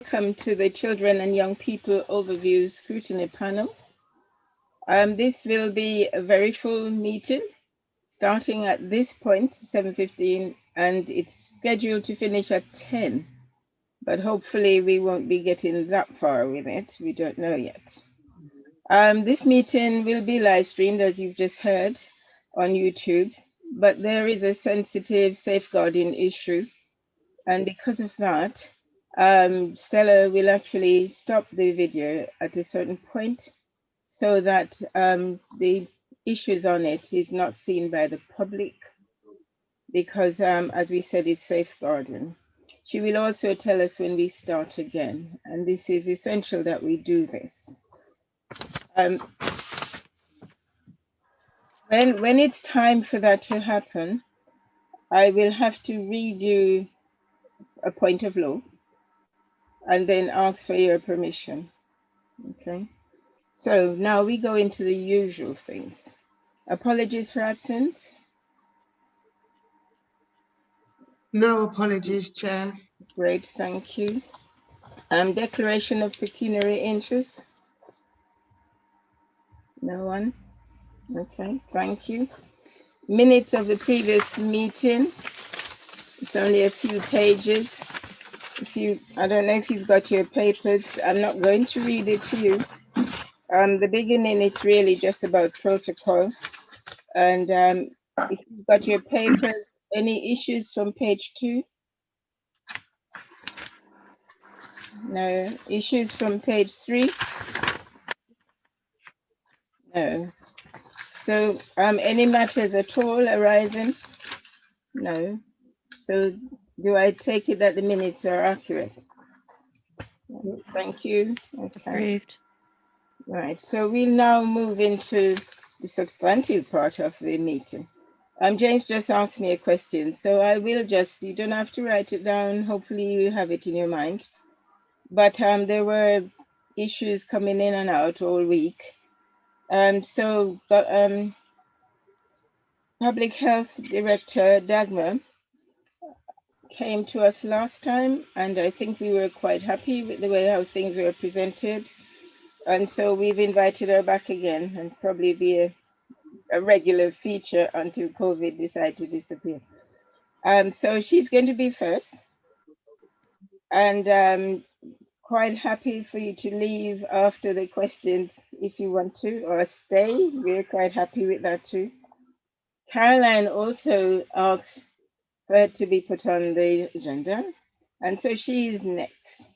Welcome to the Children and Young People Overview Scrutiny Panel. This will be a very full meeting, starting at this point, 7:15, and it's scheduled to finish at 10. But hopefully we won't be getting that far with it. We don't know yet. This meeting will be live streamed, as you've just heard, on YouTube, but there is a sensitive safeguarding issue. And because of that, Stella will actually stop the video at a certain point so that the issues on it is not seen by the public because, as we said, it's safeguarding. She will also tell us when we start again, and this is essential that we do this. When it's time for that to happen, I will have to read you a point of law and then ask for your permission. Okay. So now we go into the usual things. Apologies for absence. No apologies, Chair. Great, thank you. Declaration of pecuniary interest. No one. Okay, thank you. Minutes of the previous meeting. It's only a few pages. I don't know if you've got your papers. I'm not going to read it to you. The beginning, it's really just about protocol. And if you've got your papers, any issues from page 2? No. Issues from page 3? No. So any matters at all arising? No. So do I take it that the minutes are accurate? Thank you. Okay. Approved. Right, so we'll now move into the substantive part of the meeting. James just asked me a question, so I will just, you don't have to write it down, hopefully you have it in your mind. But there were issues coming in and out all week. So Public Health Director Dagmar came to us last time, and I think we were quite happy with the way how things were presented. And so we've invited her back again and probably be a regular feature until COVID decides to disappear. So she's going to be first. And quite happy for you to leave after the questions if you want to, or stay. We're quite happy with that too. Caroline also asked for her to be put on the agenda, and so she is next.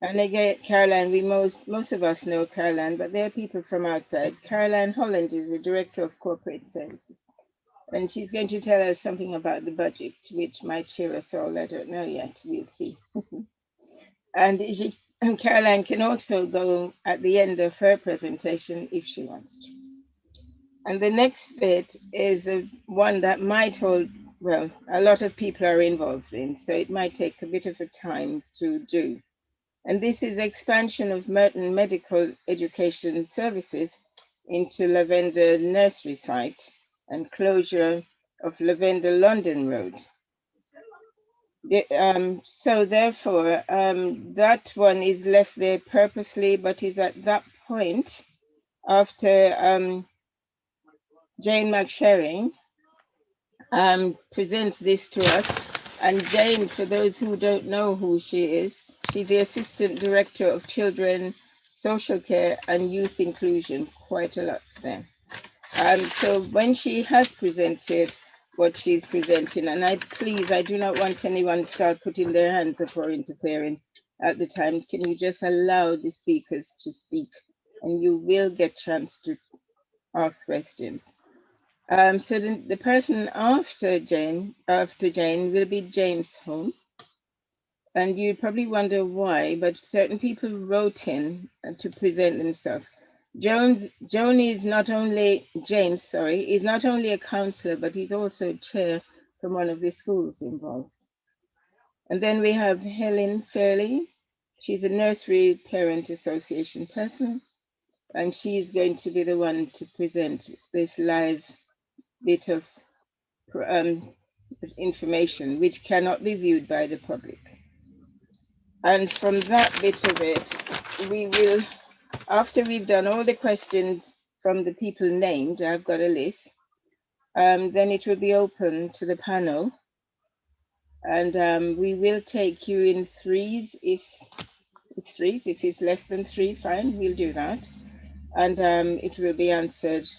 And again, Caroline, most of us know Caroline, but there are people from outside. Caroline Holland is the Director of Corporate Services, and she's going to tell us something about the budget, which might cheer us all. I don't know yet. We'll see. And Caroline can also go at the end of her presentation if she wants to. And the next bit is one that might hold, well, a lot of people are involved in, so it might take a bit of a time to do. And this is expansion of Merton Medical Education Services into Lavender Nursery site and closure of Lavender London Road. So therefore, that one is left there purposely, but is at that point after Jane McSherring presents this to us. And Jane, for those who don't know who she is, she's the Assistant Director of Children, Social Care and Youth Inclusion, quite a lot there. So when she has presented what she's presenting, and I do not want anyone to start putting their hands up or interfering at the time. Can you just allow the speakers to speak, and you will get chance to ask questions. So the person after Jane will be James Home. And you probably wonder why, but certain people wrote in to present themselves. James is not only a counselor, but he's also chair from one of the schools involved. And then we have Helen Fairley. She's a nursery parent association person, and she's going to be the one to present this live bit of information which cannot be viewed by the public. And from that bit of it, we will, after we've done all the questions from the people named, I've got a list, then it will be open to the panel. And we will take you in threes. If it's threes, if it's less than three, fine, we'll do that. And it will be answered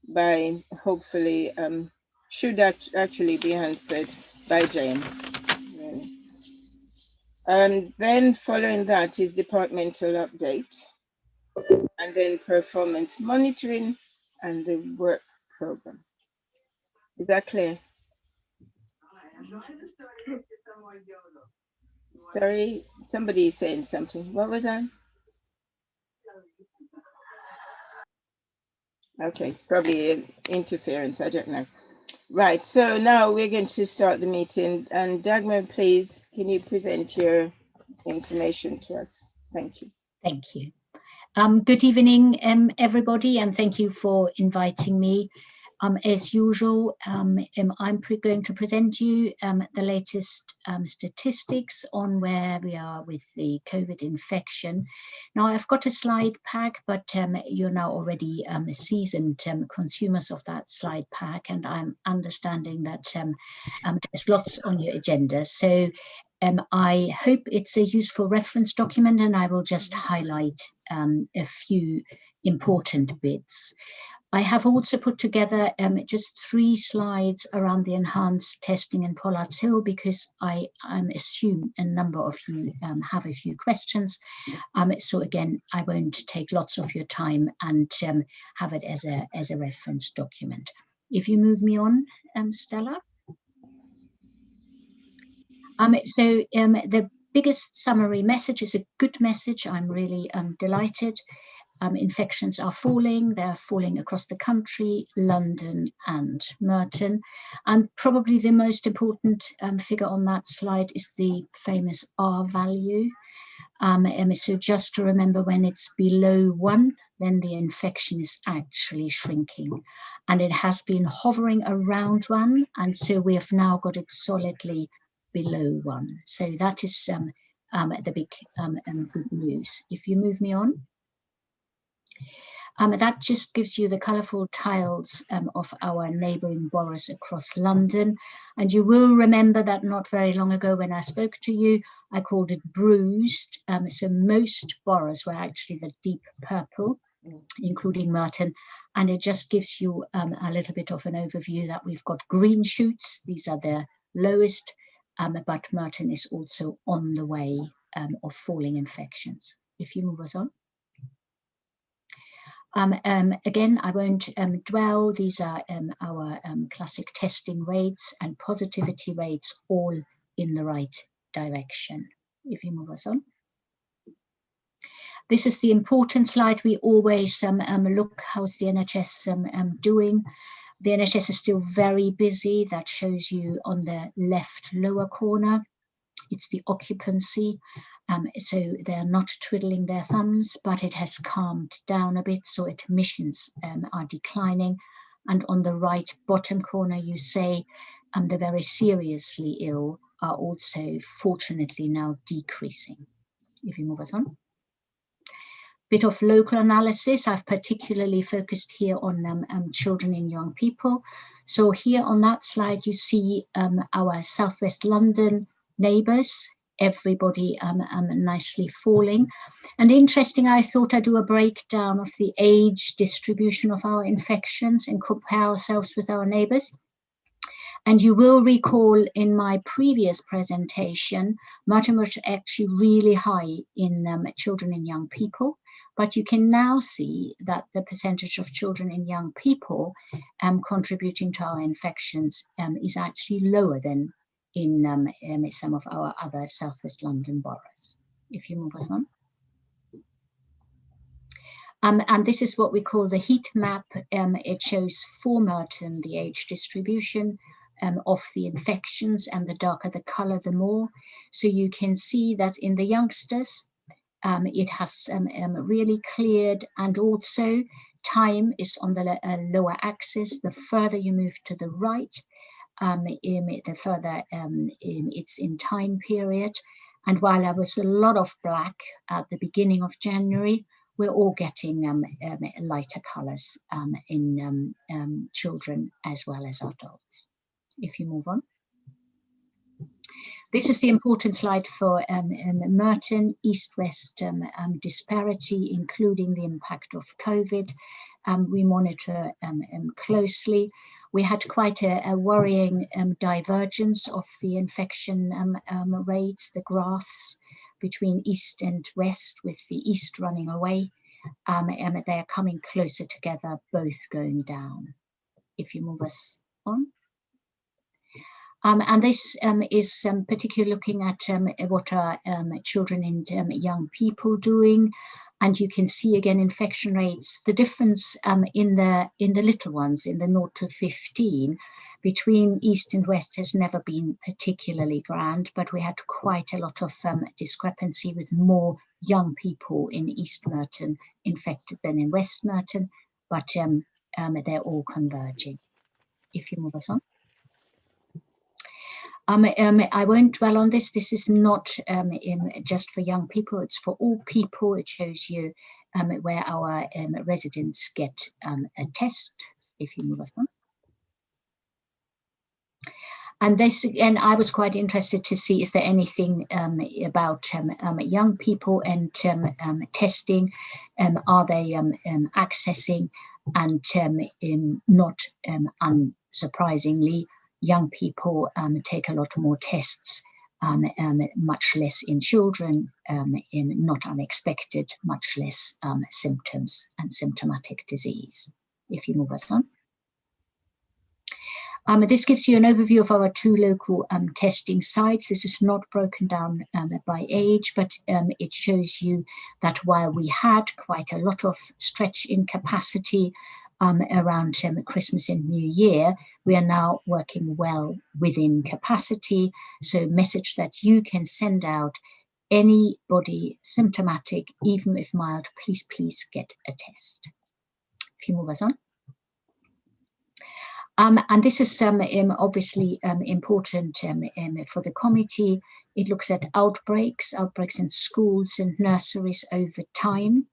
by, hopefully, should actually be answered by Jane. Then following that is departmental update, and then performance monitoring and the work program. Is that clear? Sorry, somebody is saying something. What was that? Okay, it's probably interference. I don't know. Right, so now we're going to start the meeting. And Dagmar, please, can you present your information to us? Thank you. Thank you. Good evening, everybody, and thank you for inviting me. As usual, I'm going to present you the latest statistics on where we are with the COVID infection. Now, I've got a slide pack, but you're now already seasoned consumers of that slide pack, and I'm understanding that there's lots on your agenda. So I hope it's a useful reference document, and I will just highlight a few important bits. I have also put together just 3 slides around the enhanced testing in Pollard's Hill, because I assume a number of you have a few questions. So again, I won't take lots of your time and have it as a reference document. If you move me on, Stella. The biggest summary message is a good message. I'm really delighted. Infections are falling. They're falling across the country, London and Merton. And probably the most important figure on that slide is the famous R value. So just to remember, when it's below 1, then the infection is actually shrinking. And it has been hovering around 1. And so we have now got it solidly below 1. So that is the big good news. If you move me on. That just gives you the colourful tiles of our neighbouring boroughs across London. And you will remember that not very long ago when I spoke to you, I called it bruised. So most boroughs were actually the deep purple, including Merton. And it just gives you a little bit of an overview that we've got green shoots. These are the lowest, but Merton is also on the way of falling infections. If you move us on. Again, I won't dwell. These are our classic testing rates and positivity rates, all in the right direction. If you move us on. This is the important slide. We always look, how's the NHS doing? The NHS is still very busy. That shows you on the left lower corner. It's the occupancy. So they're not twiddling their thumbs, but it has calmed down a bit. So admissions are declining. And on the right bottom corner, you say the very seriously ill are also fortunately now decreasing. If you move us on. Bit of local analysis. I've particularly focused here on children and young people. So here on that slide, you see our Southwest London neighbours, everybody nicely falling. And interesting, I thought I'd do a breakdown of the age distribution of our infections and compare ourselves with our neighbours. And you will recall in my previous presentation, Merton was actually really high in children and young people. But you can now see that the percentage of children and young people contributing to our infections is actually lower than in some of our other Southwest London boroughs. If you move us on. And this is what we call the heat map. It shows for Merton the age distribution of the infections, and the darker the colour, the more. So you can see that in the youngsters, it has really cleared, and also time is on the lower axis. The further you move to the right, the further it's in time period. And while there was a lot of black at the beginning of January, we're all getting lighter colours in children as well as adults. If you move on. This is the important slide for Merton, East-West disparity, including the impact of COVID. We monitor closely. We had quite a worrying divergence of the infection rates, the graphs between East and West, with the East running away. And they're coming closer together, both going down. If you move us on. And this is particularly looking at what are children and young people doing. And you can see again infection rates, the difference in the little ones, in the 0 to 15, between East and West has never been particularly grand, but we had quite a lot of discrepancy, with more young people in East Merton infected than in West Merton, but they're all converging. If you move us on. I won't dwell on this. This is not just for young people, it's for all people. It shows you where our residents get a test, if you move us on. And this, again, I was quite interested to see, is there anything about young people and testing? Are they accessing? And not unsurprisingly, young people take a lot more tests, much less in children, not unexpected, much less symptoms and symptomatic disease. If you move us on. This gives you an overview of our 2 local testing sites. This is not broken down by age, but it shows you that while we had quite a lot of stretch in capacity around Christmas and New Year, we are now working well within capacity. So message that you can send out: anybody symptomatic, even if mild, please get a test. If you move us on. And this is obviously important for the committee. It looks at outbreaks in schools and nurseries over time.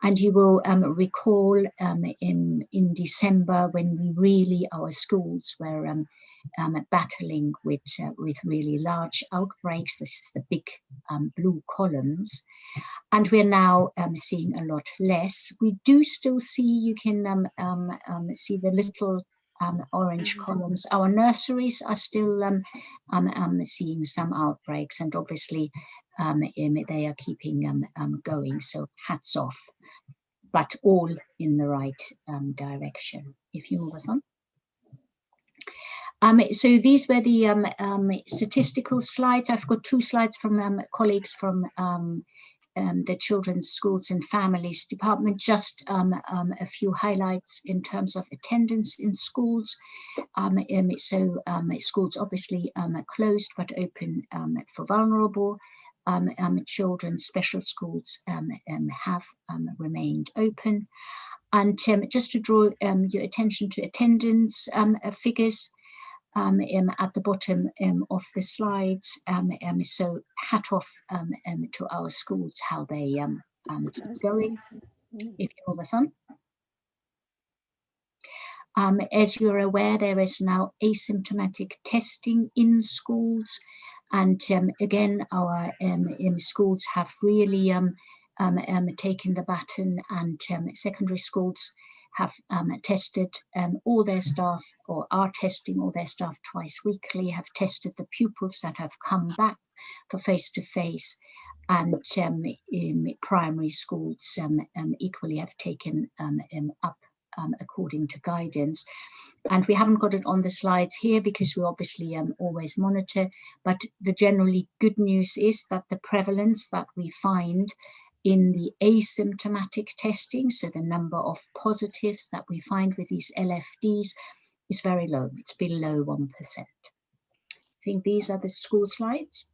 And you will recall in December, when we really, our schools were battling with really large outbreaks. This is the big blue columns. And we're now seeing a lot less. We do still see, you can see the little orange columns. Our nurseries are still seeing some outbreaks, and obviously they are keeping going, so hats off, but all in the right direction. If you move us on. So these were the statistical slides. I've got 2 slides from colleagues from the Children's Schools and Families Department, just a few highlights in terms of attendance in schools. So schools obviously closed, but open for vulnerable children. Special schools have remained open. And just to draw your attention to attendance figures, at the bottom of the slides, so hat off to our schools, how they keep going. If you move us on. As you're aware, there is now asymptomatic testing in schools, and again, our schools have really taken the baton, and secondary schools have tested all their staff, or are testing all their staff twice weekly, have tested the pupils that have come back for face-to-face, and primary schools equally have taken up according to guidance. And we haven't got it on the slides here because we obviously always monitor, but the generally good news is that the prevalence that we find in the asymptomatic testing, so the number of positives that we find with these LFDs, is very low. It's below 1%. I think these are the school slides.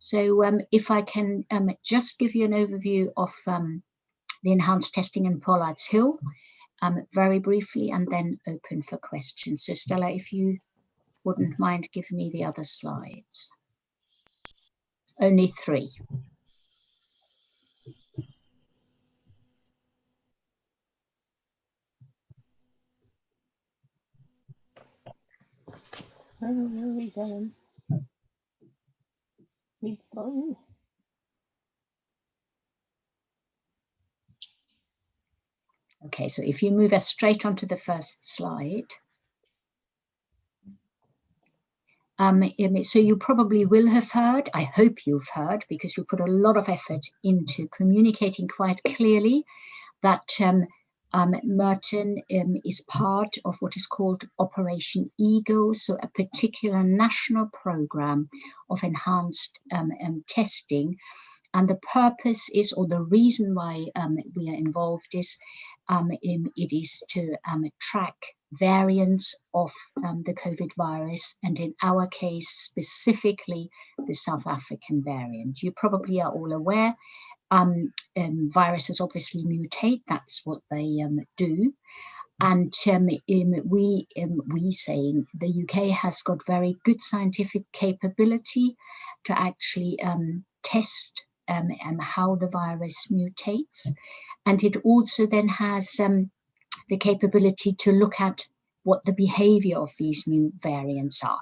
So if I can just give you an overview of the enhanced testing in Pollard's Hill, very briefly, and then open for questions. So Stella, if you wouldn't mind giving me the other slides. Only 3. Oh, where we going? We going? Okay, so if you move us straight onto the first slide. So you probably will have heard, I hope you've heard, because we put a lot of effort into communicating quite clearly that Merton is part of what is called Operation Ego, so a particular national program of enhanced testing. And the purpose is, or the reason why we are involved is, it is to track variants of the COVID virus, and in our case, specifically the South African variant. You probably are all aware viruses obviously mutate, that's what they do. And we saying the UK has got very good scientific capability to actually test how the virus mutates. And it also then has the capability to look at what the behavior of these new variants are.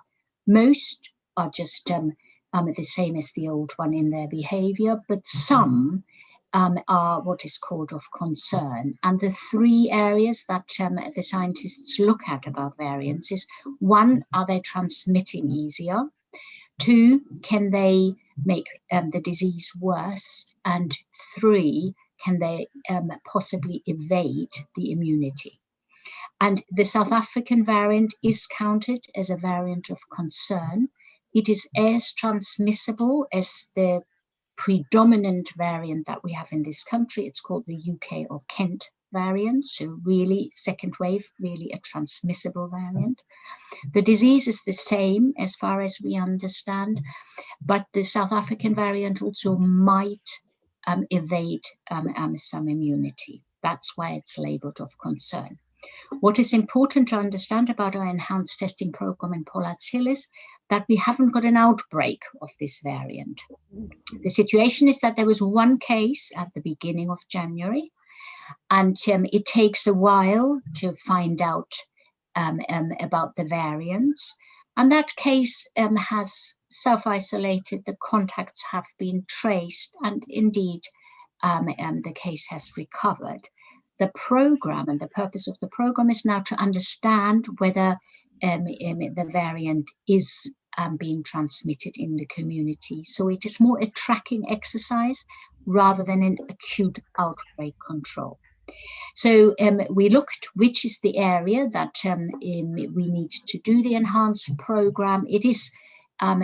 Most are just the same as the old one in their behavior, but some are what is called of concern. And the 3 areas that the scientists look at about variants is: 1, are they transmitting easier? 2, can they make the disease worse? And 3, can they possibly evade the immunity? And the South African variant is counted as a variant of concern. It is as transmissible as the predominant variant that we have in this country. It's called the UK or Kent variant. So really, second wave, really a transmissible variant. The disease is the same as far as we understand, but the South African variant also might evade some immunity. That's why it's labeled of concern. What is important to understand about our enhanced testing program in Pollard's Hill is that we haven't got an outbreak of this variant. The situation is that there was 1 case at the beginning of January, and it takes a while to find out about the variants. And that case has self-isolated, the contacts have been traced, and indeed the case has recovered. The program and the purpose of the program is now to understand whether the variant is being transmitted in the community. So it is more a tracking exercise rather than an acute outbreak control. So we looked which is the area that we need to do the enhanced program. It is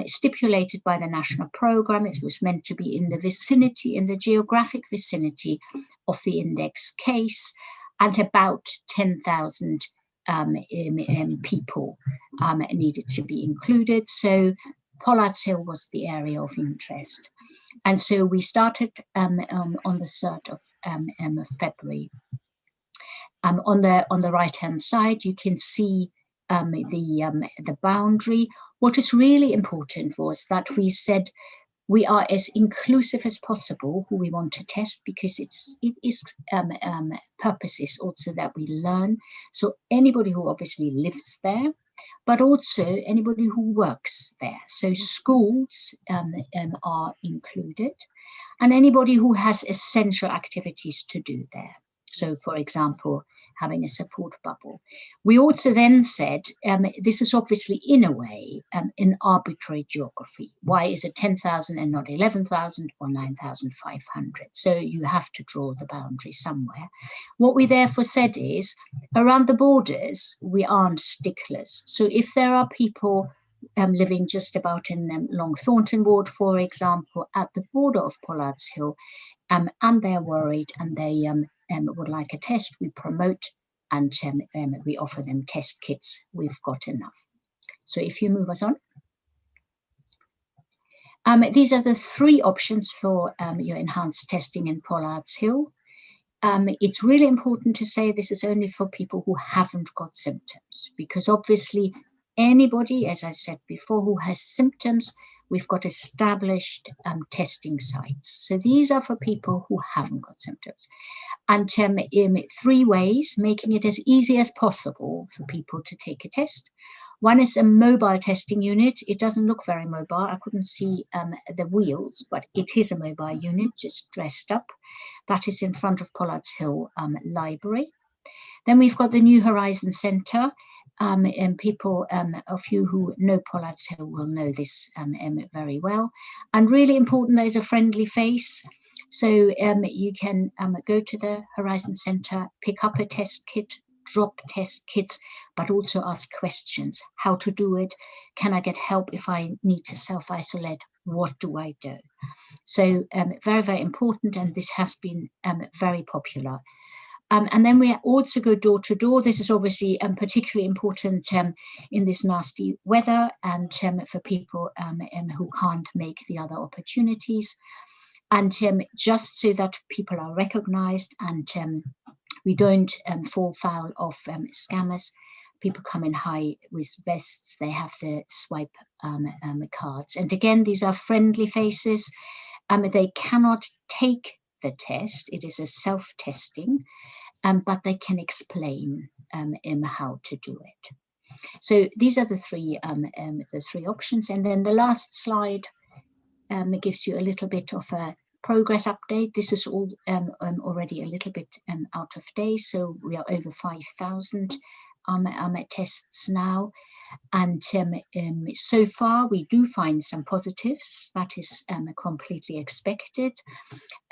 stipulated by the national program. It was meant to be in the vicinity, in the geographic vicinity of the index case, and about 10,000 people needed to be included. So Pollard's Hill was the area of interest. And so we started on the 3rd of February. On the right-hand side, you can see the boundary. What is really important was that we said we are as inclusive as possible who we want to test, because it is purpose is also that we learn. So anybody who obviously lives there, but also anybody who works there. So schools are included, and anybody who has essential activities to do there. So, for example, having a support bubble. We also then said, this is obviously in a way an arbitrary geography. Why is it 10,000 and not 11,000 or 9,500? So you have to draw the boundary somewhere. What we therefore said is, around the borders, we aren't sticklers. So if there are people living just about in Long Thornton ward, for example, at the border of Pollard's Hill, and they're worried and they would like a test, we promote and we offer them test kits. We've got enough. So if you move us on. These are the 3 options for your enhanced testing in Pollard's Hill. It's really important to say this is only for people who haven't got symptoms, because obviously anybody, as I said before, who has symptoms we've got established testing sites. So these are for people who haven't got symptoms. And in 3 ways, making it as easy as possible for people to take a test. One is a mobile testing unit. It doesn't look very mobile. I couldn't see the wheels, but it is a mobile unit, just dressed up. That is in front of Pollard's Hill Library. Then we've got the New Horizon Centre. And people, of you who know Pollard's Hill will know this very well. And really important, there's a friendly face. So you can go to the Horizon Centre, pick up a test kit, drop test kits, but also ask questions. How to do it? Can I get help if I need to self-isolate? What do I do? So very, very important, and this has been very popular. And then we also go door to door. This is obviously particularly important in this nasty weather and for people who can't make the other opportunities. And just so that people are recognized and we don't fall foul of scammers. People come in high with vests. They have the swipe cards. And again, these are friendly faces. They cannot take the test. It is a self-testing, but they can explain how to do it. So these are the three options. And then the last slide gives you a little bit of a progress update. This is all already a little bit out of date. So we are over 5,000 tests now. And so far, we do find some positives. That is completely expected.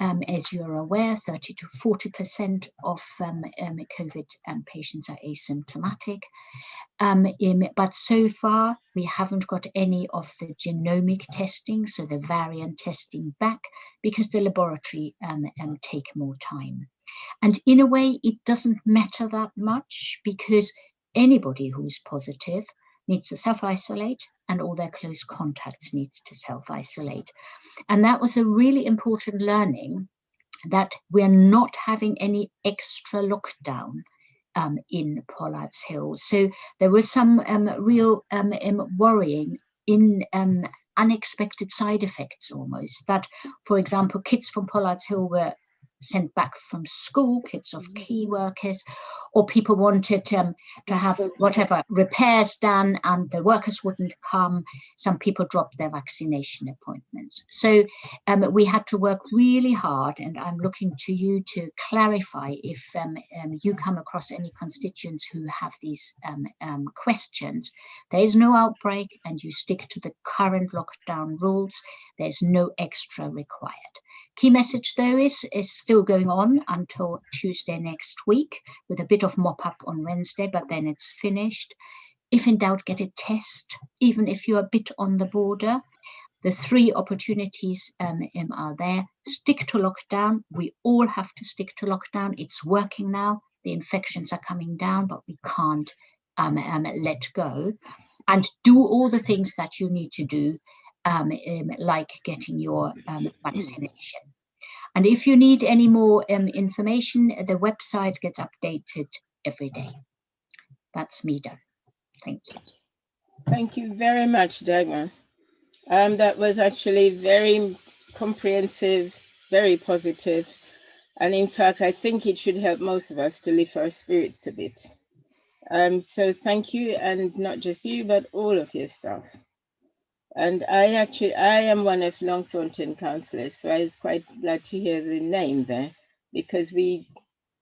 As you're aware, 30 to 40% of COVID patients are asymptomatic. But so far, we haven't got any of the genomic testing, so the variant testing back, because the laboratory take more time. And in a way, it doesn't matter that much, because anybody who's positive needs to self-isolate, and all their close contacts needs to self-isolate. And that was a really important learning, that we're not having any extra lockdown in Pollard's Hill. So there was some real worrying in unexpected side effects almost, that, for example, kids from Pollard's Hill were sent back from school, kids of key workers, or people wanted to have whatever repairs done and the workers wouldn't come. Some people dropped their vaccination appointments. So we had to work really hard, and I'm looking to you to clarify if you come across any constituents who have these questions. There is no outbreak and you stick to the current lockdown rules. There's no extra required. Key message, though, is still going on until Tuesday next week, with a bit of mop-up on Wednesday, but then it's finished. If in doubt, get a test, even if you're a bit on the border. The 3 opportunities are there. Stick to lockdown. We all have to stick to lockdown. It's working now. The infections are coming down, but we can't let go. And do all the things that you need to do, like getting your vaccination. And if you need any more information, the website gets updated every day. That's me done. Thank you. Thank you very much, Dagmar. That was actually very comprehensive, very positive. And in fact, I think it should help most of us to lift our spirits a bit. So thank you, and not just you, but all of your staff. And I am one of Long Thornton councillors, so I was quite glad to hear the name there, because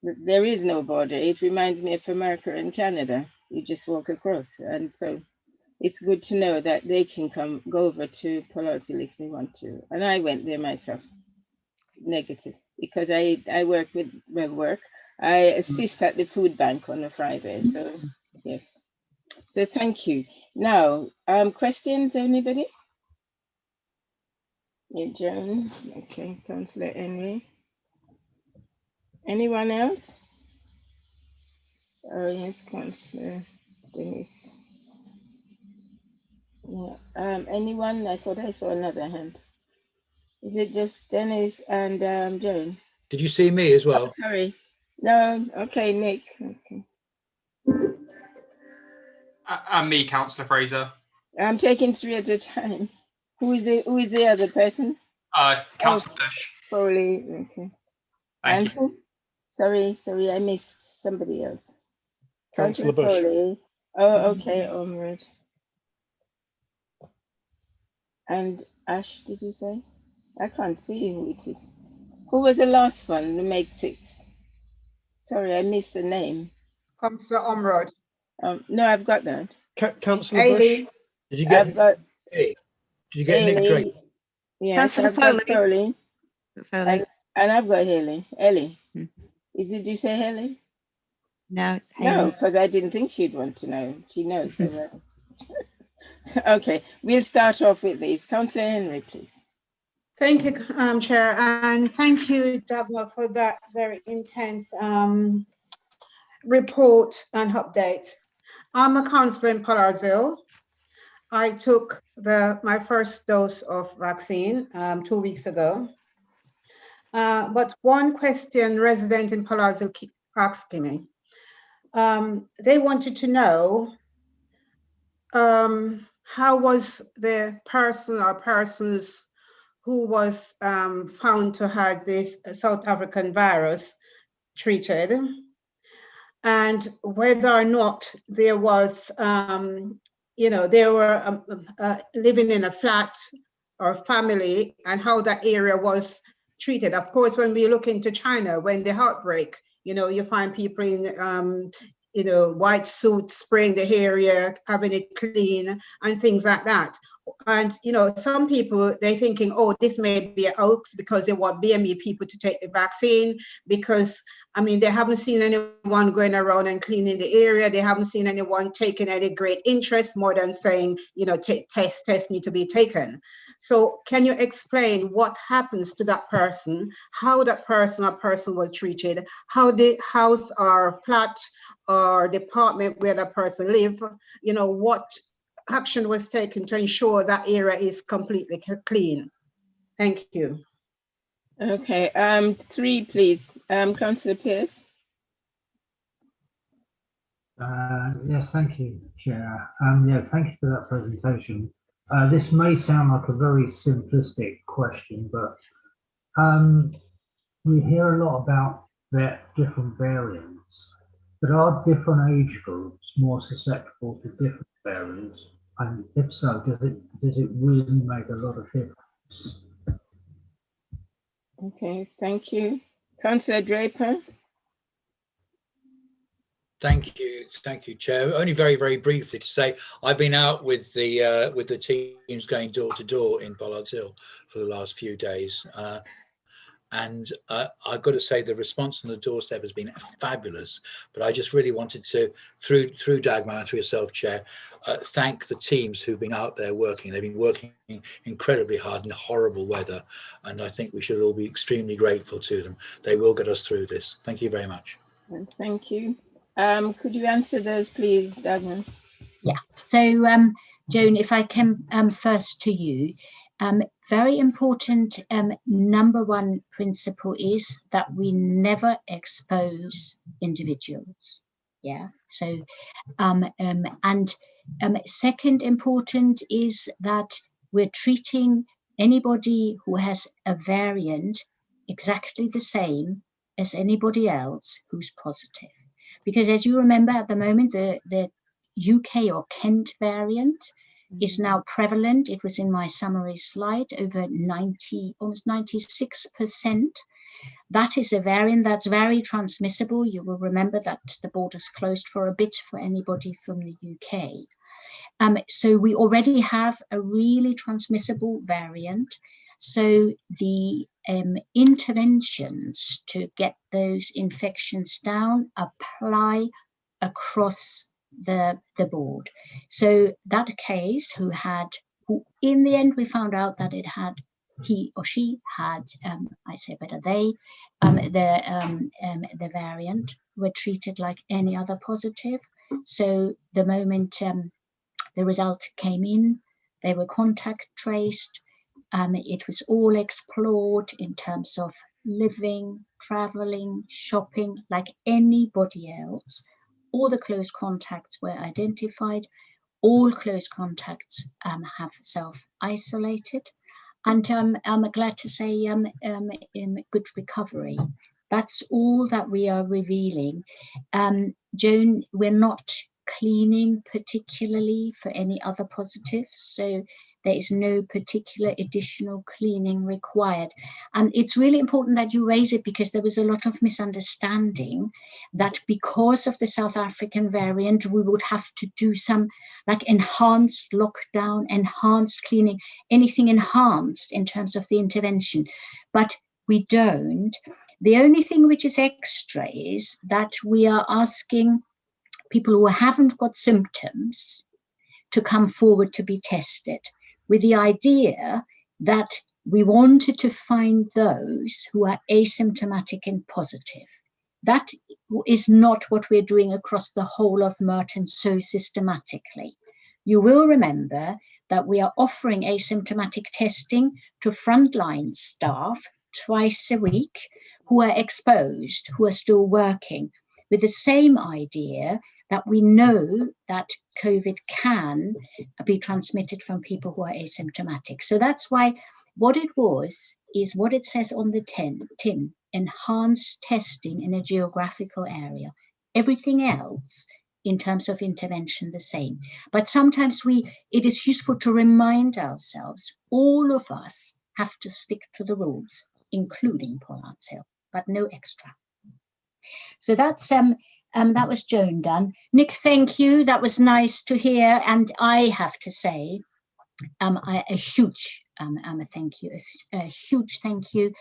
there is no border. It reminds me of America and Canada. You just walk across. And so it's good to know that they can go over to Pollard's Hill if they want to. And I went there myself, negative, because I work with I assist at the food bank on a Friday. So yes. So thank you. Now, questions, anybody? Yeah, Joan. Okay, Councillor Henry. Anyone else? Oh yes, Councillor Dennis. Yeah. Anyone? I thought I saw another hand. Is it just Dennis and Joan? Did you see me as well? Oh, sorry. No. Okay, Nick. Okay. And me, Councillor Fraser. I'm taking 3 at a time. Who is the other person? Councillor Bush. Foley. Okay. Thank you. Sorry, I missed somebody else. Councillor Bush. Foley. Oh, okay, Onward. And Ash, did you say? I can't see who it is. Who was the last one to make 6? Sorry, I missed the name. Councillor Omrod. No, I've got that. Councillor Bush. Ailey. Did you get? I've got Did you get Nick Drake? Haley. Yes, Councillor I've got Foley. Foley. And I've got Haley. Ellie. Hmm. Did you say Haley? No, it's No, Haley. because I didn't think she'd want to know. She knows already. Okay, we'll start off with this. Councillor Henry, please. Thank you, Chair, and thank you, Dagmar, for that very intense report and update. I'm a councillor in Pollardville. I took my first dose of vaccine 2 weeks ago. But one question resident in Pollardville keep asking me. They wanted to know how was the person or persons who was found to have this South African virus treated, and whether or not there was, they were living in a flat or family, and how that area was treated. Of course, when we look into China, when the outbreak, you find people in, white suits spraying the area, having it clean and things like that. And, some people, they're thinking, oh, this may be a hoax because they want BME people to take the vaccine because, they haven't seen anyone going around and cleaning the area. They haven't seen anyone taking any great interest more than saying, tests need to be taken. So can you explain what happens to that person, how that person or person was treated, how the house or flat or department where that person live, what action was taken to ensure that area is completely clean? Thank you. Okay, 3, please. Councillor Pearce. Yes, thank you, Chair. Yeah, thank you for that presentation. This may sound like a very simplistic question, but we hear a lot about the different variants, but are different age groups more susceptible to different variants? And if so, does it really make a lot of difference? Okay, thank you. Councillor Draper. Thank you, Chair. Only very, very briefly to say, I've been out with the teams going door to door in Pollardville for the last few days, and I've got to say the response on the doorstep has been fabulous. But I just really wanted to, through Dagmar and through yourself, Chair, thank the teams who've been out there working. They've been working incredibly hard in horrible weather, and I think we should all be extremely grateful to them. They will get us through this. Thank you very much. And thank you. Could you answer those, please, Dagmar? Yeah. So, Joan, if I can first to you, very important number one principle is that we never expose individuals. Yeah. So, and second important is that we're treating anybody who has a variant exactly the same as anybody else who's positive. Because as you remember at the moment, the UK or Kent variant is now prevalent. It was in my summary slide, over 90, almost 96%. That is a variant that's very transmissible. You will remember that the borders closed for a bit for anybody from the UK. So we already have a really transmissible variant. So the interventions to get those infections down apply across the board. So that case who in the end we found out that he or she had, I say better they, the variant were treated like any other positive. So the moment the result came in, they were contact traced. It was all explored in terms of living, traveling, shopping, like anybody else. All the close contacts were identified. All close contacts have self-isolated, and I'm glad to say good recovery. That's all that we are revealing. Joan, we're not cleaning particularly for any other positives, so there is no particular additional cleaning required. And it's really important that you raise it, because there was a lot of misunderstanding that because of the South African variant, we would have to do some like enhanced lockdown, enhanced cleaning, anything enhanced in terms of the intervention. But we don't. The only thing which is extra is that we are asking people who haven't got symptoms to come forward to be tested, with the idea that we wanted to find those who are asymptomatic and positive. That is not what we're doing across the whole of Merton so systematically. You will remember that we are offering asymptomatic testing to frontline staff twice a week who are exposed, who are still working, with the same idea that we know that COVID can be transmitted from people who are asymptomatic. So that's why what it was is what it says on the tin, enhanced testing in a geographical area. Everything else in terms of intervention the same. But sometimes it is useful to remind ourselves, all of us have to stick to the rules, including Pollard's Hill, but no extra. So that's that was Joan done. Nick, thank you. That was nice to hear. And I have to say, a huge thank you, a huge thank you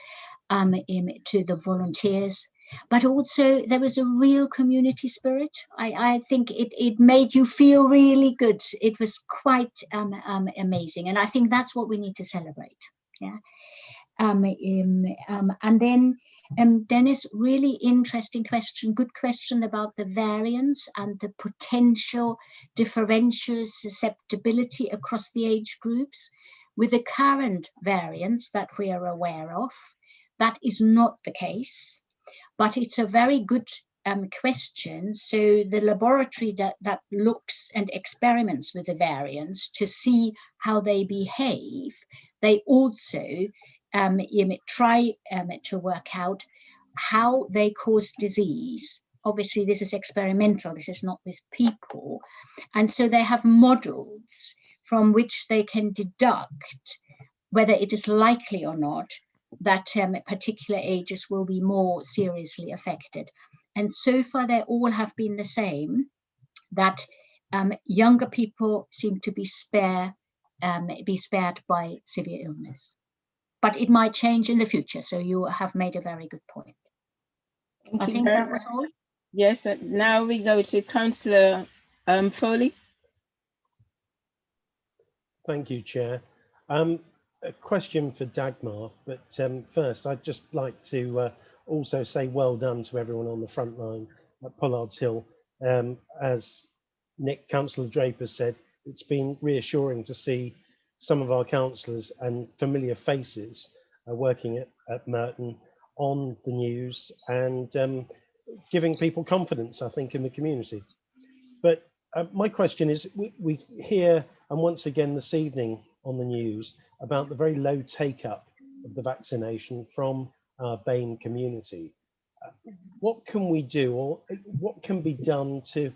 to the volunteers. But also there was a real community spirit. I think it made you feel really good. It was quite amazing. And I think that's what we need to celebrate. Yeah. And then Dennis, really interesting question, good question about the variants and the potential differential susceptibility across the age groups. With the current variants that we are aware of, that is not the case, but it's a very good question. So the laboratory that looks and experiments with the variants to see how they behave, they also try to work out how they cause disease. Obviously, this is experimental, this is not with people. And so they have models from which they can deduct whether it is likely or not that particular ages will be more seriously affected. And so far, they all have been the same, that younger people seem to be spared by severe illness. But it might change in the future. So you have made a very good point. I think that was all. Yes, now we go to Councillor Foley. Thank you, Chair. A question for Dagmar, but first I'd just like to also say well done to everyone on the front line at Pollard's Hill. As Councillor Draper said, it's been reassuring to see some of our councillors and familiar faces working at Merton on the news and giving people confidence, I think, in the community. But my question is, we hear, and once again this evening on the news, about the very low take-up of the vaccination from our BAME community. What can we do, or what can be done to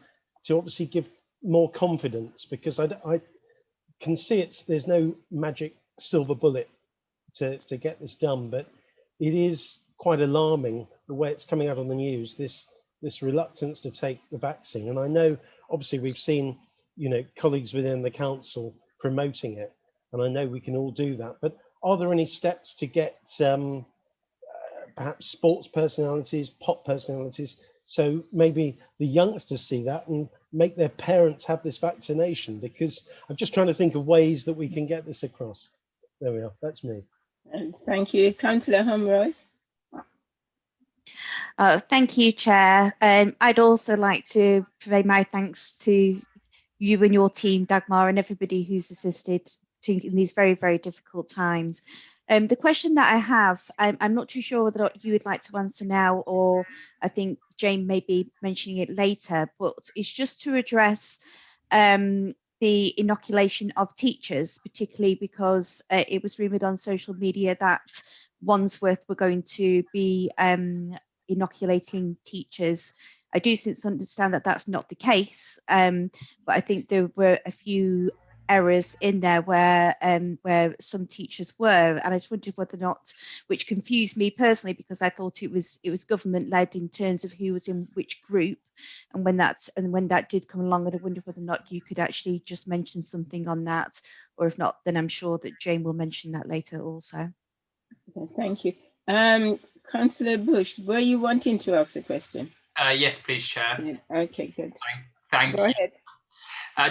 obviously give more confidence? Because I can see there's no magic silver bullet to get this done, but it is quite alarming the way it's coming out on the news, this reluctance to take the vaccine. And I know obviously we've seen, you know, colleagues within the council promoting it, and I know we can all do that, but are there any steps to get perhaps sports personalities, pop personalities, so maybe the youngsters see that and make their parents have this vaccination? Because I'm just trying to think of ways that we can get this across. There we are, that's me. Thank you. Councillor Humroy. Thank you, Chair. I'd also like to convey my thanks to you and your team, Dagmar, and everybody who's assisted in these very, very difficult times. The question that I have, I'm not too sure whether you would like to answer now, or I think Jane may be mentioning it later, but it's just to address the the inoculation of teachers, particularly because it was rumoured on social media that Wandsworth were going to be inoculating teachers. I do understand that that's not the case, but I think there were a few errors in there where some teachers were, and I just wondered whether or not, which confused me personally, because I thought it was government led in terms of who was in which group, and when that did come along, and I wonder whether or not you could actually just mention something on that, or if not, then I'm sure that Jane will mention that later also. Okay, thank you. Councillor Bush, were you wanting to ask a question? Yes, please, Chair. Yeah, okay, good. Thank Go you. ahead.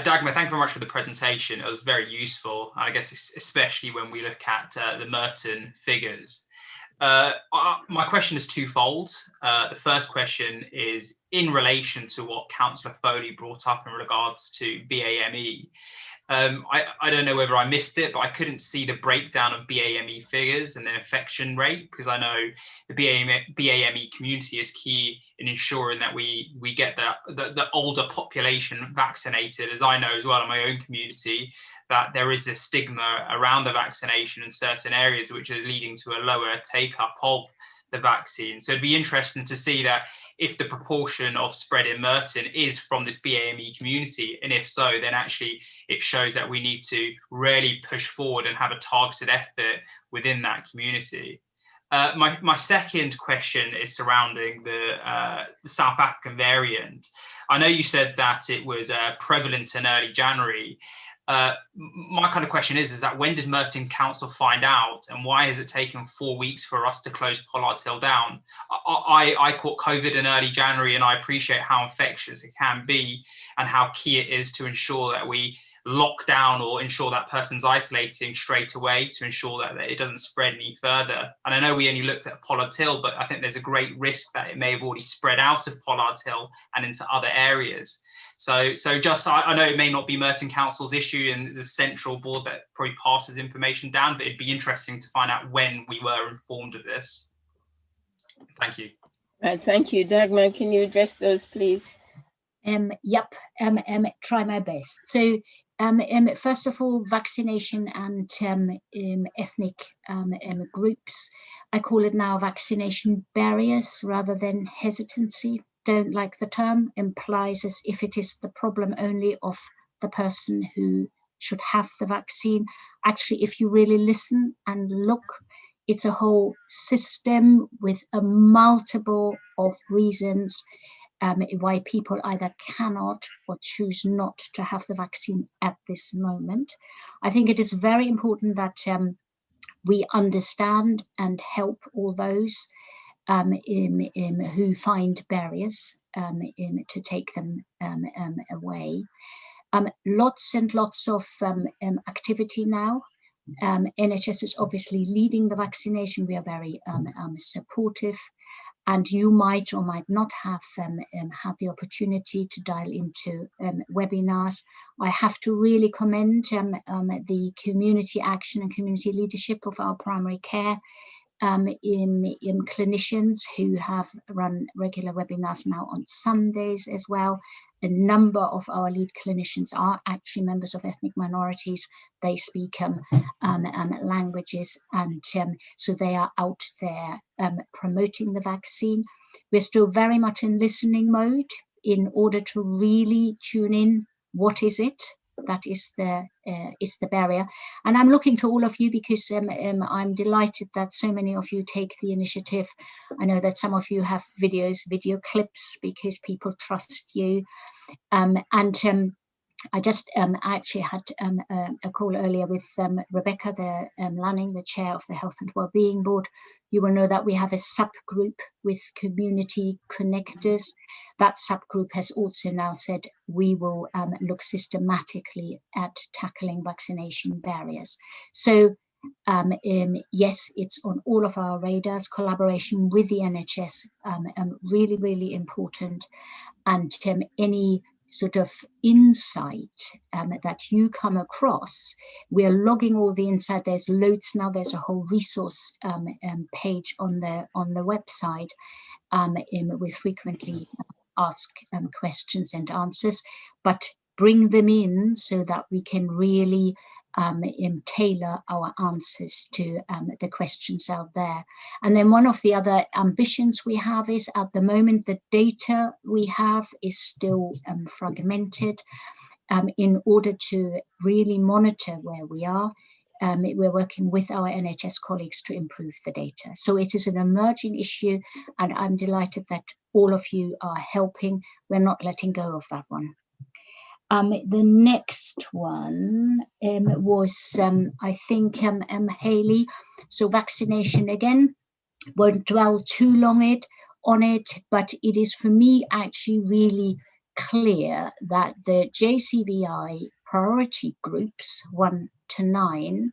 Dagmar, thank you very much for the presentation. It was very useful, I guess, especially when we look at the Merton figures. My question is twofold. The first question is in relation to what Councillor Foley brought up in regards to BAME. I don't know whether I missed it, but I couldn't see the breakdown of BAME figures and the infection rate, because I know the BAME community is key in ensuring that we get the older population vaccinated, as I know as well in my own community, that there is this stigma around the vaccination in certain areas, which is leading to a lower take-up of the vaccine. So it'd be interesting to see that if the proportion of spread in Merton is from this BAME community, and if so, then actually it shows that we need to really push forward and have a targeted effort within that community. My second question is surrounding the South African variant. I know you said that it was prevalent in early January. My kind of question is that when did Merton Council find out, and why has it taken 4 weeks for us to close Pollard's Hill down? I caught COVID in early January, and I appreciate how infectious it can be and how key it is to ensure that we lock down or ensure that person's isolating straight away to ensure that it doesn't spread any further. And I know we only looked at Pollard's Hill, but I think there's a great risk that it may have already spread out of Pollard's Hill and into other areas. So just, I know it may not be Merton Council's issue and there's a central board that probably passes information down, but it'd be interesting to find out when we were informed of this. Thank you. Right, thank you. Dagmar, can you address those, please? Yep, try my best. So first of all, vaccination and ethnic groups. I call it now vaccination barriers rather than hesitancy. Don't like the term, implies as if it is the problem only of the person who should have the vaccine. Actually, if you really listen and look, it's a whole system with a multiple of reasons why people either cannot or choose not to have the vaccine at this moment. I think it is very important that we understand and help all those who find barriers to take them away. Lots and lots of activity now. NHS is obviously leading the vaccination. We are very supportive, and you might or might not have had the opportunity to dial into webinars. I have to really commend the community action and community leadership of our primary care clinicians who have run regular webinars now on Sundays as well. A number of our lead clinicians are actually members of ethnic minorities. They speak languages, and so they are out there promoting the vaccine. We're still very much in listening mode in order to really tune in. What is it that is the barrier? And I'm looking to all of you because I'm delighted that so many of you take the initiative. I know that some of you have video clips because people trust you. I just actually had a call earlier with Rebecca Lanning, the chair of the Health and Wellbeing Board. You will know that we have a subgroup with community connectors. That subgroup has also now said we will look systematically at tackling vaccination barriers. So yes, it's on all of our radars. Collaboration with the NHS, really, really important. And any sort of insight that you come across, we are logging all the insight. There's loads now. There's a whole resource page on the website with frequently asked questions and answers. But bring them in so that we can really tailor our answers to the questions out there. And then one of the other ambitions we have is, at the moment, the data we have is still fragmented. In order to really monitor where we are, we're working with our NHS colleagues to improve the data. So it is an emerging issue, and I'm delighted that all of you are helping. We're not letting go of that one. The next one was, I think, Hayley. So vaccination, again, won't dwell too long on it, but it is for me actually really clear that the JCVI priority groups 1 to 9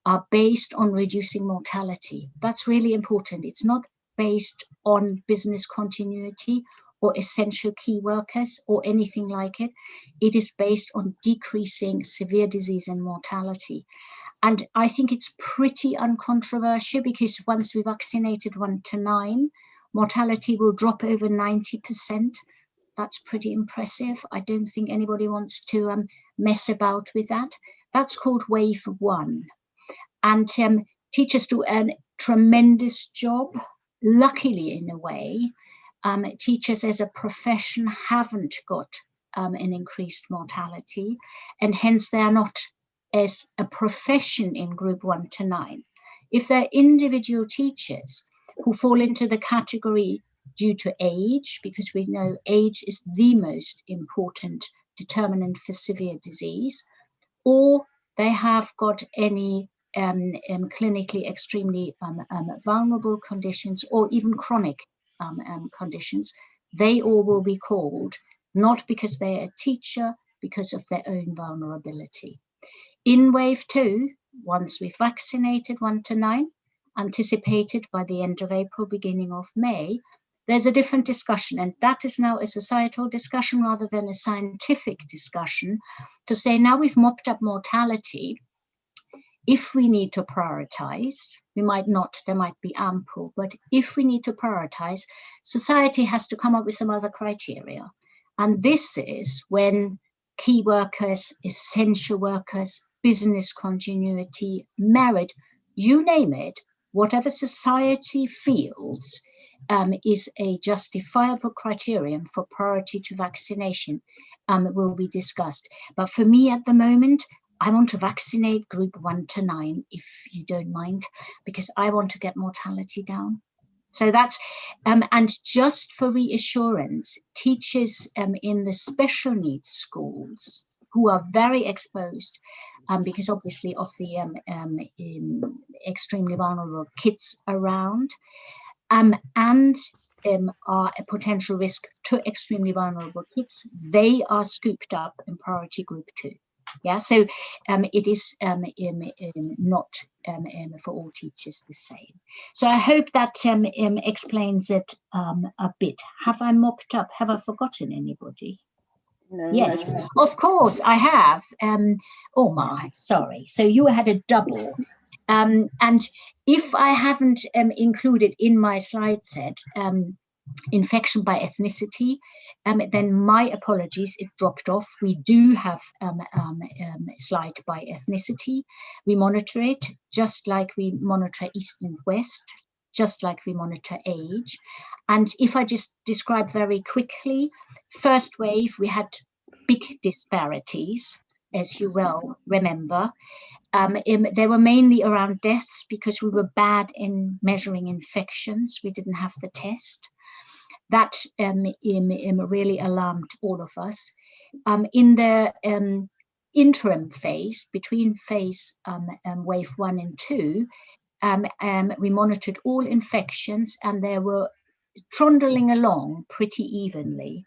are based on reducing mortality. That's really important. It's not based on business continuity or essential key workers or anything like it. It is based on decreasing severe disease and mortality. And I think it's pretty uncontroversial, because once we vaccinated 1 to 9, mortality will drop over 90%. That's pretty impressive. I don't think anybody wants to mess about with that. That's called wave 1. And teachers do a tremendous job. Luckily, in a way, teachers as a profession haven't got an increased mortality, and hence they are not as a profession in group 1 to 9. If they're individual teachers who fall into the category due to age, because we know age is the most important determinant for severe disease, or they have got any clinically extremely vulnerable conditions, or even chronic conditions, they all will be called, not because they're a teacher, because of their own vulnerability. In wave 2, once we've vaccinated 1 to 9, anticipated by the end of April, beginning of May, there's a different discussion, and that is now a societal discussion rather than a scientific discussion, to say, now we've mopped up mortality. If we need to prioritize, we might not, there might be ample, but if we need to prioritize, society has to come up with some other criteria. And this is when key workers, essential workers, business continuity, merit, you name it, whatever society feels is a justifiable criterion for priority to vaccination will be discussed. But for me at the moment, I want to vaccinate group 1 to 9, if you don't mind, because I want to get mortality down. So that's, and just for reassurance, teachers in the special needs schools who are very exposed, because obviously of the extremely vulnerable kids around, and are a potential risk to extremely vulnerable kids, they are scooped up in priority group 2. Yeah, so it is not for all teachers the same. So I hope that explains it a bit. Have I mopped up? Have I forgotten anybody? No, Yes, of course I have. Oh my, sorry. So you had a double. And if I haven't included in my slide set infection by ethnicity, then my apologies, it dropped off. We do have slide by ethnicity. We monitor it just like we monitor East and West, just like we monitor age. And if I just describe very quickly, first wave, we had big disparities, as you well remember. They were mainly around deaths because we were bad in measuring infections. We didn't have the test. That really alarmed all of us. In the interim phase, between phase wave 1 and 2, we monitored all infections, and they were trundling along pretty evenly.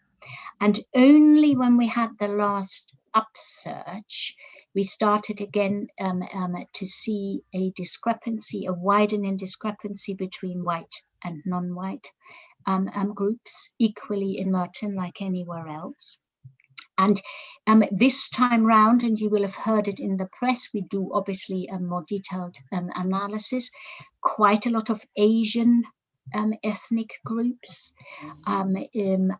And only when we had the last upsurge, we started again to see a discrepancy, a widening discrepancy between white and non-white groups, equally in Merton like anywhere else. And this time round, and you will have heard it in the press, we do obviously a more detailed analysis, quite a lot of Asian ethnic groups. And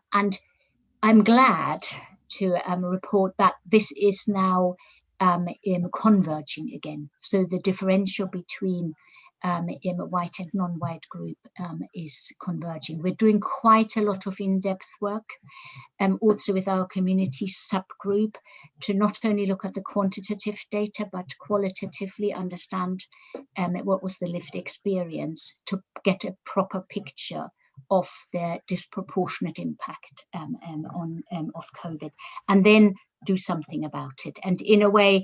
I'm glad to report that this is now converging again. So the differential between white and non-white group is converging. We're doing quite a lot of in-depth work, also with our community subgroup, to not only look at the quantitative data, but qualitatively understand what was the lived experience, to get a proper picture of the disproportionate impact of COVID, and then do something about it. And in a way,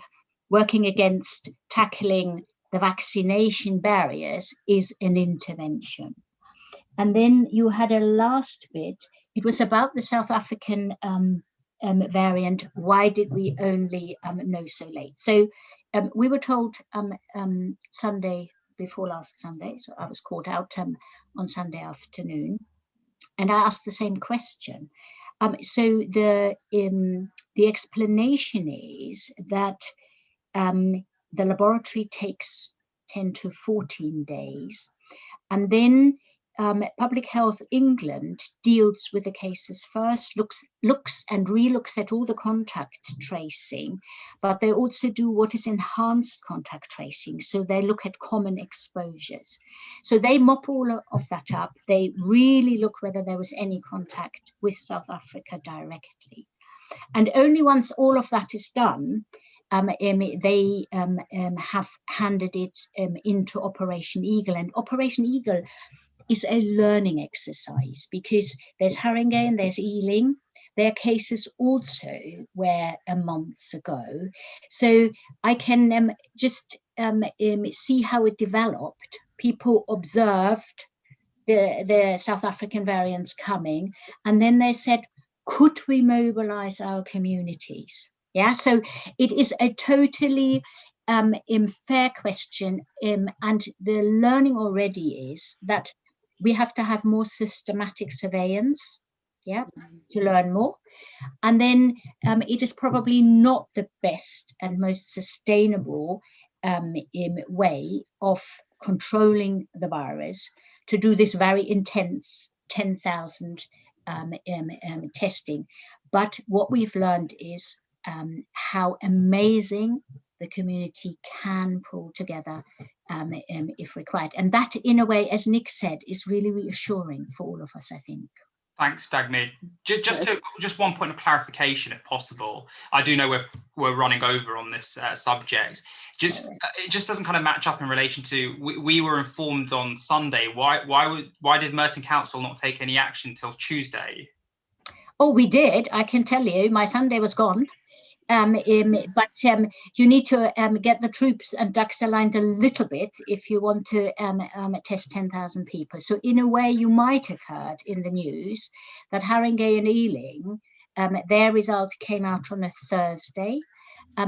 working against tackling the vaccination barriers is an intervention. And then you had a last bit. It was about the South African variant. Why did we only know so late? So we were told Sunday before last Sunday, so I was caught out on Sunday afternoon, and I asked the same question. So the explanation is that the laboratory takes 10 to 14 days, and then Public Health England deals with the cases first, looks and relooks at all the contact tracing, but they also do what is enhanced contact tracing. So they look at common exposures. So they mop all of that up. They really look whether there was any contact with South Africa directly. And only once all of that is done, they have handed it into Operation Eagle. And Operation Eagle is a learning exercise, because there's Haringey and there's Ealing. Their cases also were months ago. So I can just see how it developed. People observed the South African variants coming, and then they said, could we mobilize our communities? Yeah, so it is a totally fair question, and the learning already is that we have to have more systematic surveillance, yeah, to learn more. And then it is probably not the best and most sustainable way of controlling the virus to do this very intense 10,000 testing. But what we've learned is how amazing the community can pull together if required. And that, in a way, as Nick said, is really reassuring for all of us, I think. Thanks, Dagmar. Just one point of clarification, if possible. I do know we're running over on this subject. It just doesn't kind of match up in relation to we were informed on Sunday. Why did Merton Council not take any action till Tuesday? Oh, we did. I can tell you, my Sunday was gone. But you need to get the troops and ducks aligned a little bit if you want to test 10,000 people. So in a way, you might have heard in the news that Haringey and Ealing, their result came out on a Thursday.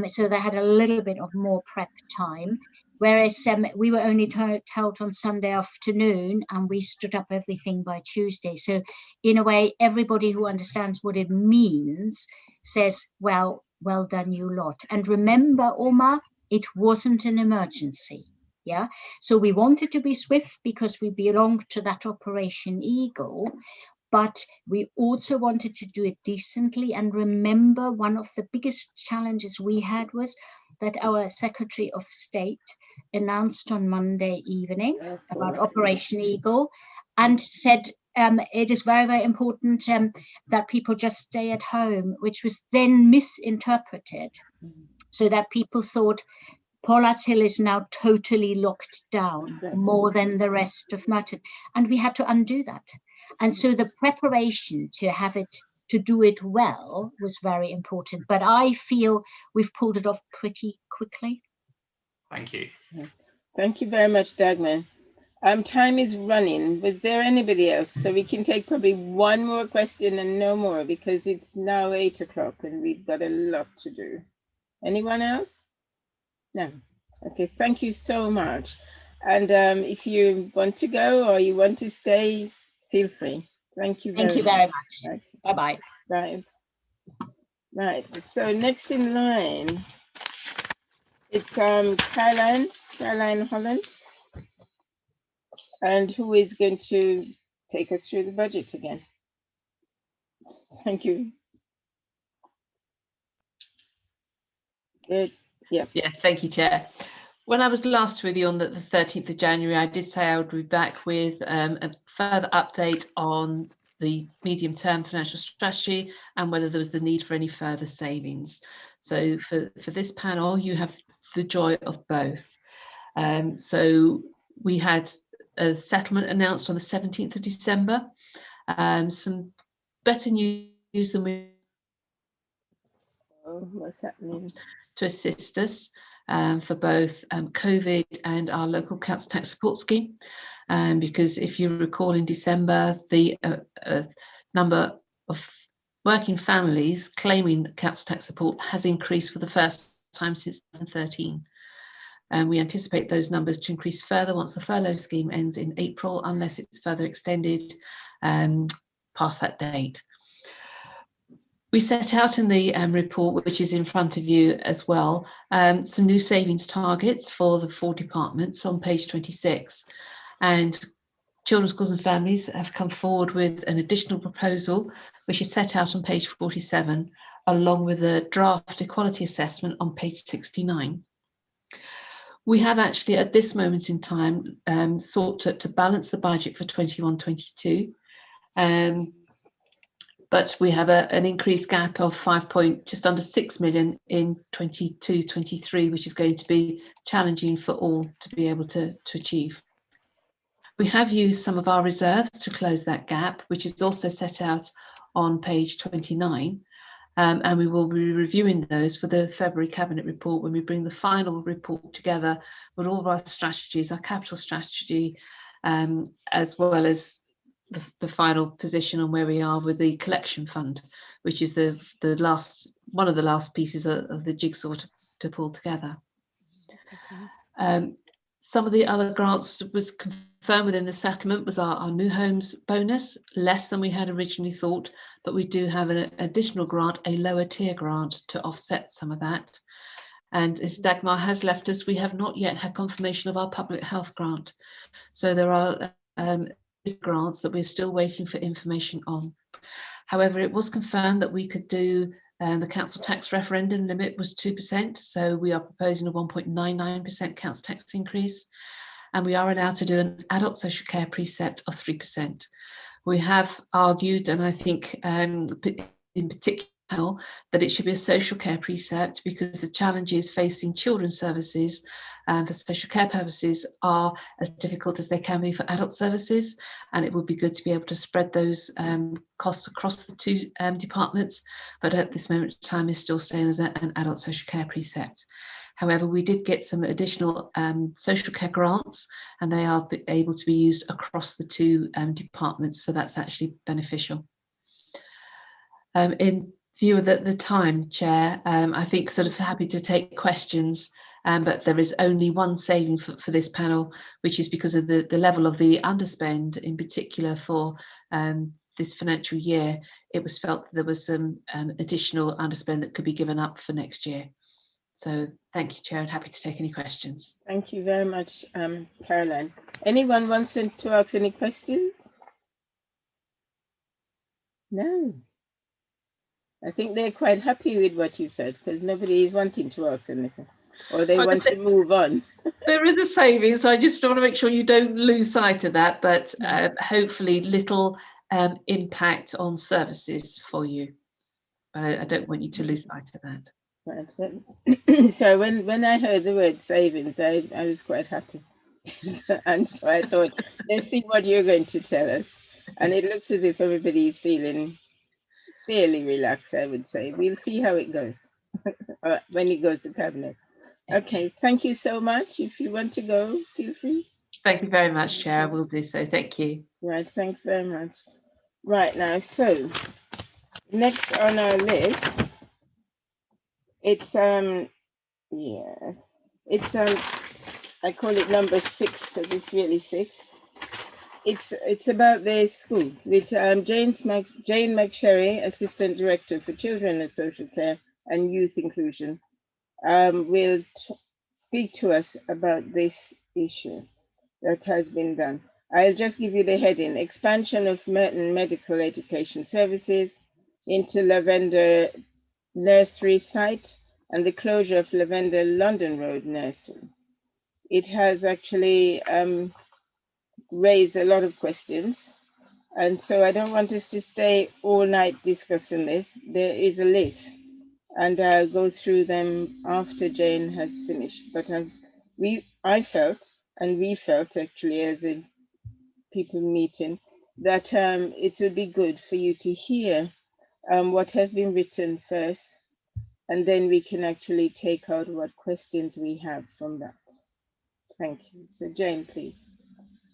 So they had a little bit of more prep time, whereas we were only told on Sunday afternoon, and we stood up everything by Tuesday. So in a way, everybody who understands what it means says, well done, you lot. And remember, Omar, it wasn't an emergency. Yeah, so we wanted to be swift because we belonged to that Operation Eagle, but we also wanted to do it decently. And remember, one of the biggest challenges we had was that our Secretary of State announced on Monday evening about Operation Eagle and said it is very, very important that people just stay at home, which was then misinterpreted so that people thought Pollard's Hill is now totally locked down, more than the rest of Merton. And we had to undo that. And so the preparation to do it well was very important. But I feel we've pulled it off pretty quickly. Thank you. Thank you very much, Dagmar. Time is running. Was there anybody else? So we can take probably one more question and no more, because it's now 8 o'clock and we've got a lot to do. Anyone else? No. Okay, thank you so much. And if you want to go or you want to stay, feel free. Thank you very much. Okay. Bye-bye. Right. Right. So next in line, it's Caroline Holland. And who is going to take us through the budget again? Thank you. Good. Yeah. Yes, thank you, Chair. When I was last with you on the 13th of January, I did say I would be back with a further update on the medium-term financial strategy and whether there was the need for any further savings. So for this panel, you have the joy of both. So we had a settlement announced on the 17th of December. Some better news than we What's happening? to assist us for both COVID and our local council tax support scheme. Because if you recall in December, the number of working families claiming council tax support has increased for the first time since 2013. And we anticipate those numbers to increase further once the furlough scheme ends in April, unless it's further extended past that date. We set out in the report, which is in front of you as well, some new savings targets for the 4 departments on page 26. And Children, Schools and Families have come forward with an additional proposal, which is set out on page 47, along with a draft equality assessment on page 69. We have actually, at this moment in time, sought to balance the budget for 21-22. But we have an increased gap of just under 6 million in 22-23, which is going to be challenging for all to be able to achieve. We have used some of our reserves to close that gap, which is also set out on page 29. And we will be reviewing those for the February Cabinet report when we bring the final report together with all of our strategies, our capital strategy, as well as the final position on where we are with the collection fund, which is one of the last pieces of the jigsaw to pull together. Some of the other grants was confirmed within the settlement was our new homes bonus, less than we had originally thought, but we do have an additional grant, a lower tier grant, to offset some of that. And if Dagmar has left us, we have not yet had confirmation of our public health grant. So there are grants that we're still waiting for information on. However, it was confirmed that we could do the council tax referendum limit was 2%, so we are proposing a 1.99% council tax increase, and we are allowed to do an adult social care precept of 3%. We have argued, and I think in particular, that it should be a social care precept because the challenges facing children's services for social care purposes are as difficult as they can be for adult services, and it would be good to be able to spread those costs across the 2 departments, but at this moment in time is still staying as an adult social care precept. However, we did get some additional social care grants, and they are able to be used across the 2 departments, so that's actually beneficial. In view of the time, Chair, I think sort of happy to take questions, but there is only one saving for this panel, which is because of the level of the underspend, in particular for this financial year. It was felt that there was some additional underspend that could be given up for next year. So thank you, Chair, and happy to take any questions. Thank you very much, Caroline. Anyone wants to ask any questions? No. I think they're quite happy with what you've said because nobody is wanting to ask anything, or they want to move on. There is a saving, so I just want to make sure you don't lose sight of that, but hopefully little impact on services for you. But I don't want you to lose sight of that. Right. So when I heard the word savings, I was quite happy. And so I thought, let's see what you're going to tell us. And it looks as if everybody is feeling fairly relaxed, I would say. We'll see how it goes when it goes to Cabinet. Okay, thank you so much. If you want to go, feel free. Thank you very much, Chair. I will do so. Thank you. Right, thanks very much. Right now, so next on our list, it's I call it number 6 because it's really 6. It's about their school with Jane McSherry, Assistant Director for Children and Social Care and Youth Inclusion, will speak to us about this issue that has been done. I'll just give you the heading: Expansion of Merton Medical Education Services into Lavender Nursery Site and the closure of Lavender London Road Nursery. It has actually raised a lot of questions. And so I don't want us to stay all night discussing this. There is a list, and I'll go through them after Jane has finished. But I felt, and we felt actually as a people meeting, that it would be good for you to hear what has been written first, and then we can actually take out what questions we have from that. Thank you. So Jane, please.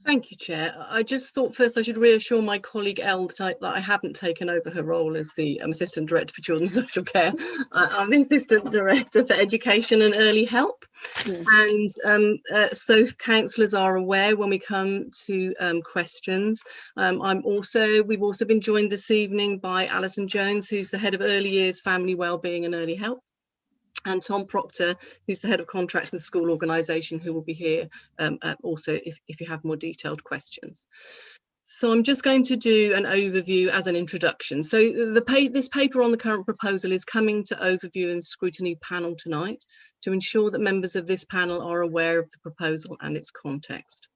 Thank you, Chair. I just thought first I should reassure my colleague Elle that I haven't taken over her role as the Assistant Director for Children's Social Care. I'm the Assistant Director for Education and Early Help. Yes. And so councillors are aware when we come to questions. We've also been joined this evening by Alison Jones, who's the Head of Early Years, Family Wellbeing and Early Help, and Tom Proctor, who's the Head of Contracts and School Organisation, who will be here also if you have more detailed questions. So I'm just going to do an overview as an introduction. So this paper on the current proposal is coming to overview and scrutiny panel tonight to ensure that members of this panel are aware of the proposal and its context.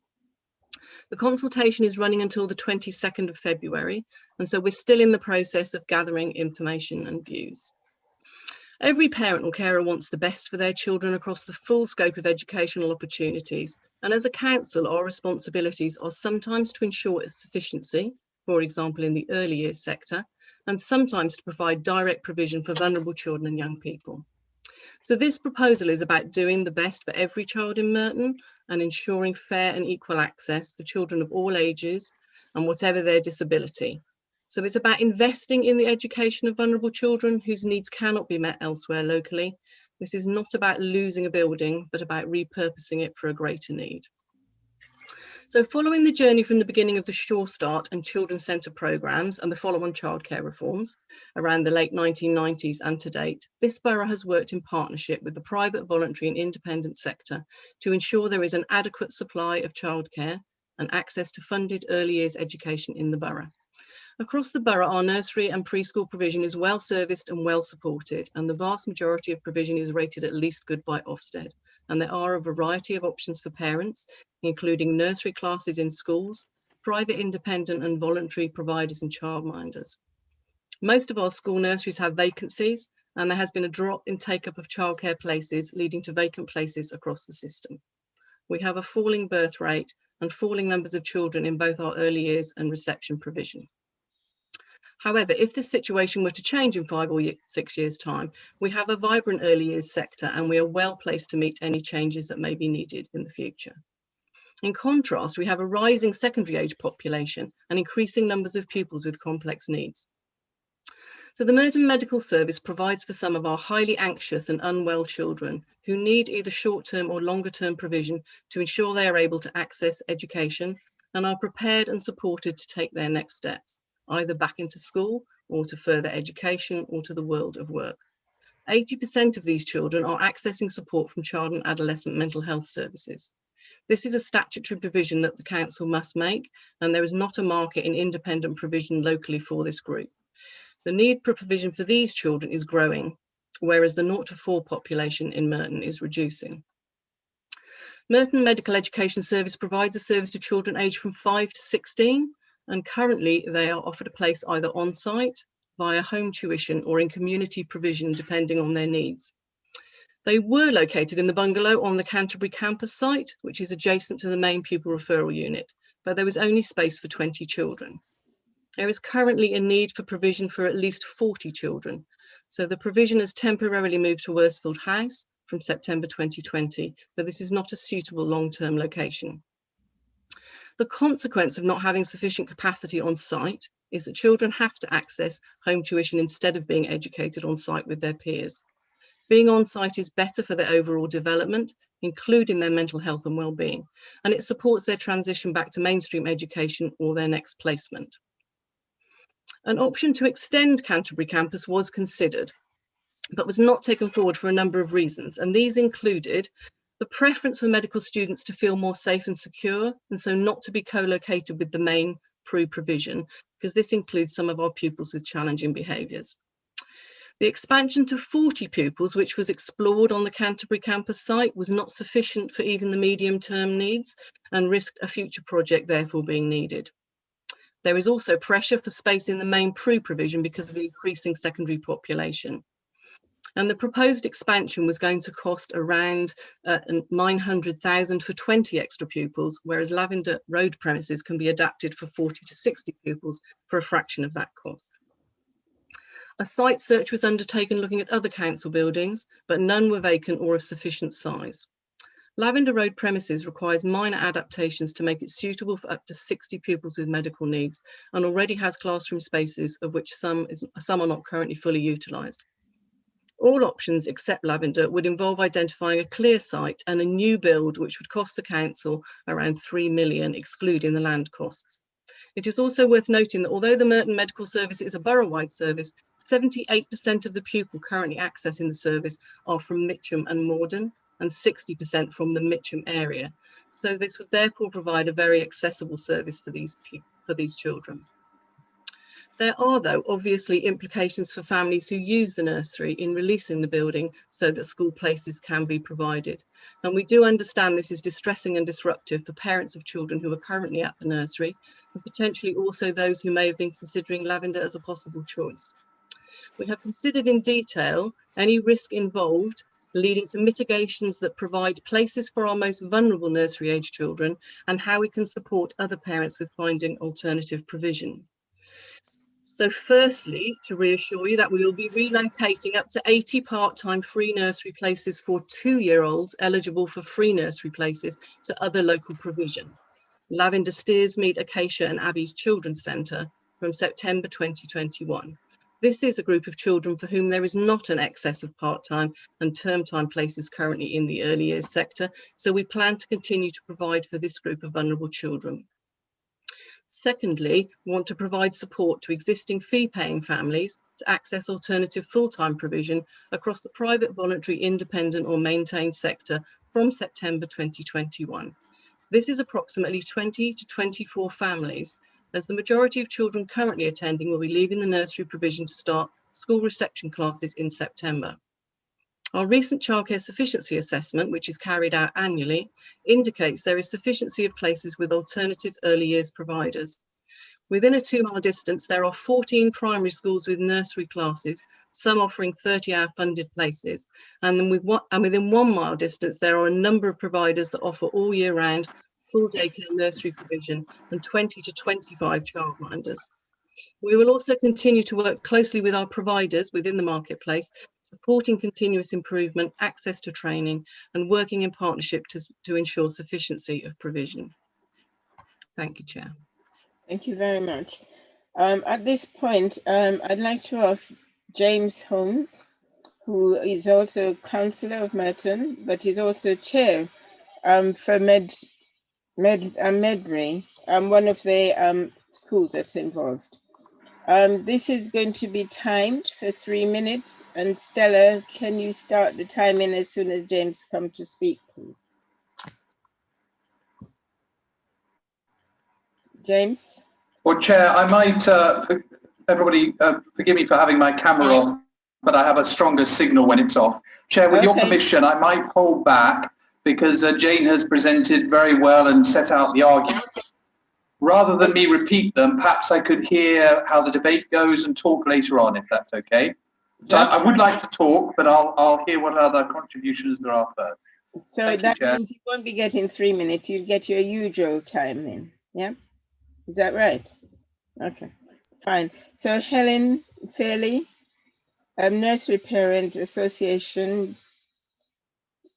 The consultation is running until the 22nd of February, and so we're still in the process of gathering information and views. Every parent or carer wants the best for their children across the full scope of educational opportunities, and as a council, our responsibilities are sometimes to ensure its sufficiency, for example in the early years sector, and sometimes to provide direct provision for vulnerable children and young people. So this proposal is about doing the best for every child in Merton and ensuring fair and equal access for children of all ages and whatever their disability. So it's about investing in the education of vulnerable children whose needs cannot be met elsewhere locally. This is not about losing a building, but about repurposing it for a greater need. So following the journey from the beginning of the Sure Start and Children's Centre programmes and the follow-on childcare reforms around the late 1990s and to date, this borough has worked in partnership with the private, voluntary and independent sector to ensure there is an adequate supply of childcare and access to funded early years education in the borough. Across the borough, our nursery and preschool provision is well serviced and well supported, and the vast majority of provision is rated at least good by Ofsted. And there are a variety of options for parents, including nursery classes in schools, private, independent and voluntary providers and childminders. Most of our school nurseries have vacancies, and there has been a drop in take-up of childcare places, leading to vacant places across the system. We have a falling birth rate and falling numbers of children in both our early years and reception provision. However, if this situation were to change in 5 or 6 years' time, we have a vibrant early years sector and we are well placed to meet any changes that may be needed in the future. In contrast, we have a rising secondary age population and increasing numbers of pupils with complex needs. So the Merton Medical Service provides for some of our highly anxious and unwell children who need either short-term or longer-term provision to ensure they are able to access education and are prepared and supported to take their next steps, either back into school or to further education or to the world of work. 80% of these children are accessing support from child and adolescent mental health services. This is a statutory provision that the council must make, and there is not a market in independent provision locally for this group. The need for provision for these children is growing, whereas the 0 to 4 population in Merton is reducing. Merton Medical Education Service provides a service to children aged from 5 to 16, and currently they are offered a place either on site, via home tuition or in community provision depending on their needs. They were located in the bungalow on the Canterbury campus site, which is adjacent to the main pupil referral unit, but there was only space for 20 children. There is currently a need for provision for at least 40 children, so the provision has temporarily moved to Worsfield House from September 2020, but this is not a suitable long-term location. The consequence of not having sufficient capacity on site is that children have to access home tuition instead of being educated on site with their peers. Being on site is better for their overall development, including their mental health and well-being, and it supports their transition back to mainstream education or their next placement. An option to extend Canterbury campus was considered, but was not taken forward for a number of reasons, and these included the preference for medical students to feel more safe and secure, and so not to be co-located with the main PRU provision, because this includes some of our pupils with challenging behaviours. The expansion to 40 pupils, which was explored on the Canterbury campus site, was not sufficient for even the medium-term needs and risked a future project therefore being needed. There is also pressure for space in the main PRU provision because of the increasing secondary population. And the proposed expansion was going to cost around 900,000 for 20 extra pupils, whereas Lavender Road premises can be adapted for 40 to 60 pupils for a fraction of that cost. A site search was undertaken looking at other council buildings, but none were vacant or of sufficient size. Lavender Road premises requires minor adaptations to make it suitable for up to 60 pupils with medical needs and already has classroom spaces, of which some are not currently fully utilised. All options except Lavender would involve identifying a clear site and a new build, which would cost the council around 3 million, excluding the land costs. It is also worth noting that although the Merton Medical Service is a borough-wide service, 78% of the pupils currently accessing the service are from Mitcham and Morden, and 60% from the Mitcham area. So this would therefore provide a very accessible service for these children. There are, though, obviously implications for families who use the nursery in releasing the building so that school places can be provided. And we do understand this is distressing and disruptive for parents of children who are currently at the nursery, and potentially also those who may have been considering Lavender as a possible choice. We have considered in detail any risk involved, leading to mitigations that provide places for our most vulnerable nursery age children and how we can support other parents with finding alternative provision. So firstly, to reassure you that we will be relocating up to 80 part-time free nursery places for 2-year-olds eligible for free nursery places to other local provision. Lavender Steersmead, Acacia and Abbey's Children's Centre from September 2021. This is a group of children for whom there is not an excess of part-time and term-time places currently in the early years sector, so we plan to continue to provide for this group of vulnerable children. Secondly, we want to provide support to existing fee-paying families to access alternative full-time provision across the private, voluntary, independent or maintained sector from September 2021. This is approximately 20 to 24 families, as the majority of children currently attending will be leaving the nursery provision to start school reception classes in September. Our recent childcare sufficiency assessment, which is carried out annually, indicates there is sufficiency of places with alternative early years providers. Within a 2-mile distance, there are 14 primary schools with nursery classes, some offering 30-hour funded places. And then within 1 mile distance, there are a number of providers that offer all year round full daycare nursery provision and 20 to 25 childminders. We will also continue to work closely with our providers within the marketplace, supporting continuous improvement, access to training, and working in partnership to ensure sufficiency of provision. Thank you, Chair. Thank you very much. At this point, I'd like to ask James Holmes, who is also Councillor of Merton, but is also Chair for Medbury, one of the schools that's involved. This is going to be timed for 3 minutes, and Stella, can you start the timing as soon as James comes to speak, please? James? Well, Chair, I might, everybody forgive me for having my camera off, but I have a stronger signal when it's off. Chair, with your permission, I might hold back because Jane has presented very well and set out the arguments. Rather than me repeat them, perhaps I could hear how the debate goes and talk later on, if that's okay. So I would like to talk, but I'll hear what other contributions there are first. So that means you won't be getting 3 minutes, you'll get your usual time then, yeah? Is that right? Okay, fine. So Helen Fairley, Nursery Parent Association,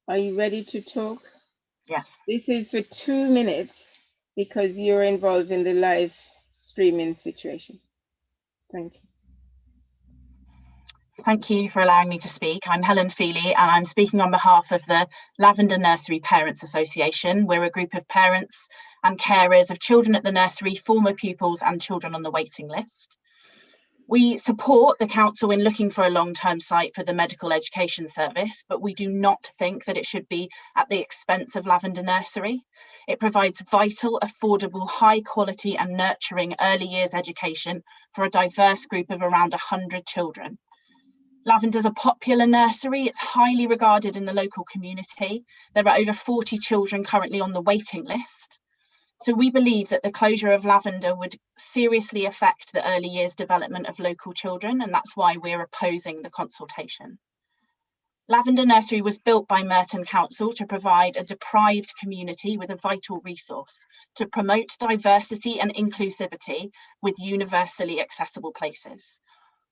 are you ready to talk? Yes. This is for 2 minutes because you're involved in the live streaming situation. Thank you. Thank you for allowing me to speak. I'm Helen Feely and I'm speaking on behalf of the Lavender Nursery Parents Association. We're a group of parents and carers of children at the nursery, former pupils and children on the waiting list. We support the council in looking for a long-term site for the medical education service, but we do not think that it should be at the expense of Lavender Nursery. It provides vital, affordable, high quality and nurturing early years education for a diverse group of around 100 children. Lavender's a popular nursery. It's highly regarded in the local community. There are over 40 children currently on the waiting list. So we believe that the closure of Lavender would seriously affect the early years development of local children, and that's why we're opposing the consultation. Lavender Nursery was built by Merton Council to provide a deprived community with a vital resource to promote diversity and inclusivity with universally accessible places.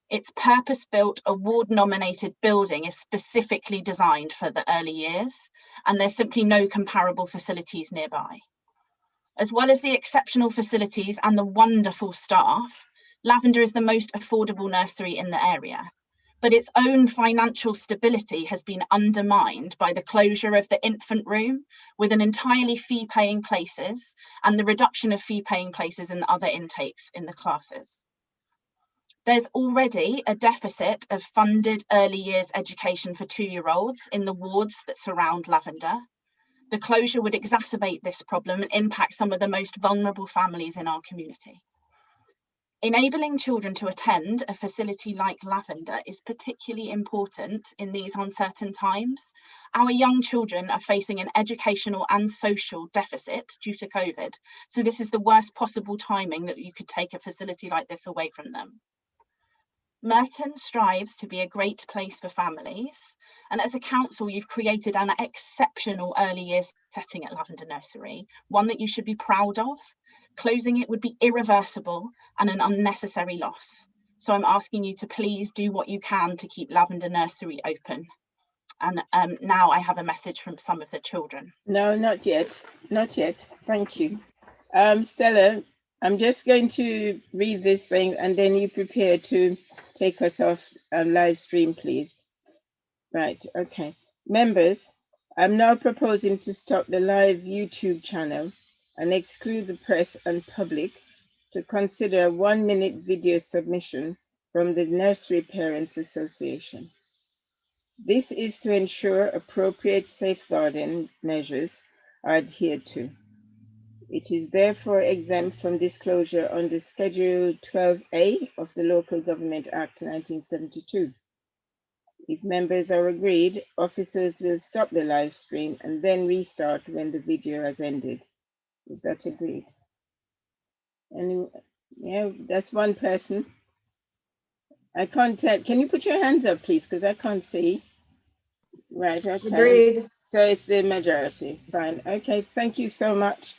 Its purpose-built, award-nominated building is specifically designed for the early years, and there's simply no comparable facilities nearby. As well as the exceptional facilities and the wonderful staff, Lavender is the most affordable nursery in the area. But its own financial stability has been undermined by the closure of the infant room with an entirely fee-paying places and the reduction of fee-paying places in the other intakes in the classes. There's already a deficit of funded early years education for 2-year-olds in the wards that surround Lavender. The closure would exacerbate this problem and impact some of the most vulnerable families in our community. Enabling children to attend a facility like Lavender is particularly important in these uncertain times. Our young children are facing an educational and social deficit due to COVID, so this is the worst possible timing that you could take a facility like this away from them. Merton strives to be a great place for families, and as a council you've created an exceptional early years setting at Lavender Nursery, one that you should be proud of. Closing it would be irreversible and an unnecessary loss. So I'm asking you to please do what you can to keep Lavender Nursery open. And now I have a message from some of the children. No, not yet. Not yet. Thank you. Stella, I'm just going to read this thing and then you prepare to take us off live stream, please. Right, okay. Members, I'm now proposing to stop the live YouTube channel and exclude the press and public to consider a 1-minute video submission from the Nursery Parents Association. This is to ensure appropriate safeguarding measures are adhered to. It is therefore exempt from disclosure under Schedule 12A of the Local Government Act 1972. If members are agreed, officers will stop the live stream and then restart when the video has ended. Is that agreed? Yeah, that's one person. I can't tell. Can you put your hands up, please? Because I can't see. Right, okay. Agreed. So it's the majority. Fine. Okay, thank you so much.